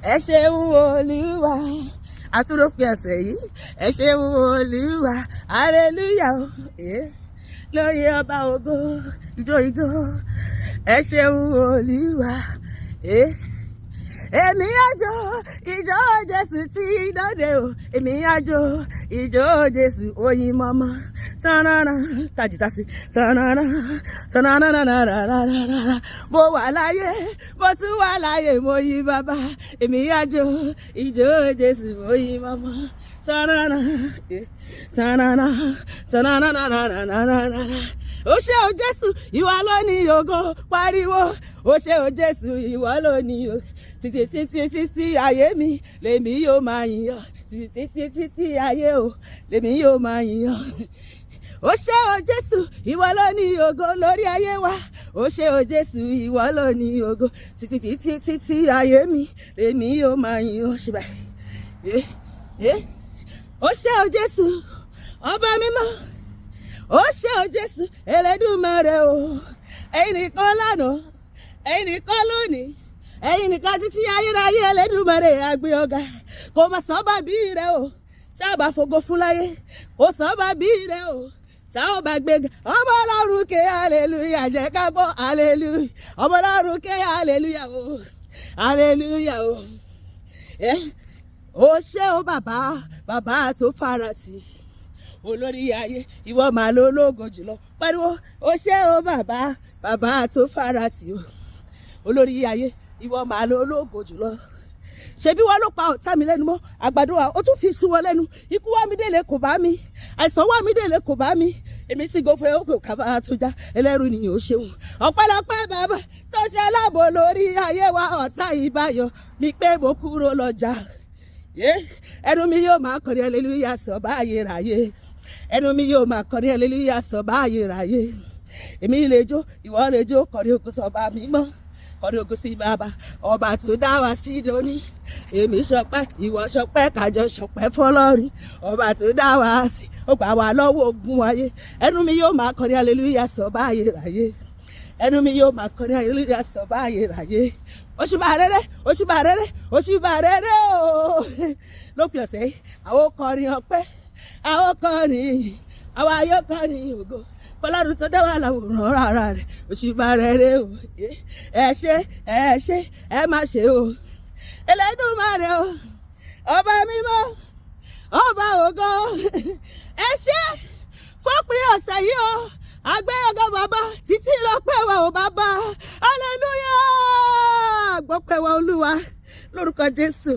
Eseun Oluwa. Àtúrò fi ẹsẹ̀ yìí. Eseun Oluwa. Hallelujah. Lórí ọba ògo. Ijó ijó. Eseun Oluwa. Èmi àjò ìjó Jésù tí dòde o. Èmi àjò ìjó Jésù oyin mọ́mọ́. Tanana tajitasi. Tanana tanana. Mo wà láyé, mo tún wà láyé, mo yí bàbá. Èmi àjò ìjó Jésù oyin mọ́mọ́. Tanana tanana tanana. Ó ṣé o Jésù, ìwọ ló ní ògo, pariwo. Ó ṣé o Jésù, ìwọ ló ní ògo. Títí ayé mi lèmi yóò máa yìn ọ́. Títí ayé o lèmi yóò máa yìn ọ́. Ó ṣé o Jésù, ìwọ ló ní ògo lórí ayé wa. Ó ṣé o Jésù, ìwọ ló ní ògo. Títí ayé mi lèmi yóò máa yìn ọ́. Ṣé báyìí? Ó ṣé o Jésù, ọba mímọ́. Ó ṣé o Jésù, Elédùmarè o. Ẹ̀yin nìkan lánàá, ẹ̀yin nìkan lónìí. Ẹ̀yin nìkan títí ayérayé, Elédùmarè àgbé ọ̀gá. Kò má sọ́ba bí rẹ o, tá a bá fògo fún láyé. Kò sọ́ba bí rẹ o, tá a bá gbéga. Ọmọ Ọlọ́run ké hallelujah, jẹ́ ká gbọ́ hallelujah. Ọmọ Ọlọ́run ké hallelujah o, hallelujah o. Ó ṣé o bàbá tó farati. Olórí ayé, ìwọ máa lo ológo jùlọ. Pariwo, ó ṣé o bàbá tó farati o. Olórí ayé, ìwọ máa lo ológo jùlọ. Ṣebí wọ́n ló pa ọ̀tá mi lẹ́nu mọ́, àgbàdo wa ó tún fi sun wọn lẹ́nu. Ikú wá mi délé kò bá mi, àìsàn wá mi délé kò bá mi. Èmi tí gòfẹ́ ó pè kábà tó já, ẹlẹ́rù nìyẹn ó ṣeun. Ọpẹ́lọpẹ́ bàbá tó ṣe aláàbò lórí ayé wa, ọ̀tá ìbáyọ̀ mi pé mo kúrò lọ́jà. Ẹnu mi yóò máa kọrin hallelujah sọ báyé ráyé. Ẹnu mi yóò máa kọrin hallelujah sọ báyé ráyé. Èmi lè jó, ìwọ lè jó, kọrin ògo sọba mímọ́. Kọrin ògo sí bàbá, ọba tó dá wa sí lónìí. Èmi ṣọpẹ́, ìwọ ṣọpẹ́, kájọ ṣọpẹ́ fọ́lọ́run. Ọba tó dá wa sí, ó gbà wá lọ́wọ́ ogun ayé. Ẹnu mi yóò máa kọrin hallelujah sọ báyé ráyé. Ẹnu mi yóò máa kọrin hallelujah sọ báyé ráyé. Òṣùbà rere, òṣùbà rere, òṣùbà rere o. Lópin ọ̀sẹ̀ yìí, àwọn kọrin ọpẹ́, àwọn kọrin, àwọn ayọ̀ kọrin ògo. Fọlọ́run tó dá wà láwòrán rárá rẹ̀, òṣùbà rere o. Ẹ ṣé, ẹ má ṣe o. Elédùmarè o, ọba mímọ́, ọba ògo. Ẹ ṣé fọ́pin ọ̀sẹ̀ yìí o. Àgbé ògo bàbá, títí lọ́pẹ́ wa o bàbá. Hallelujah! Gbọ́pẹ́ wa Olúwa lórúkọ Jésù.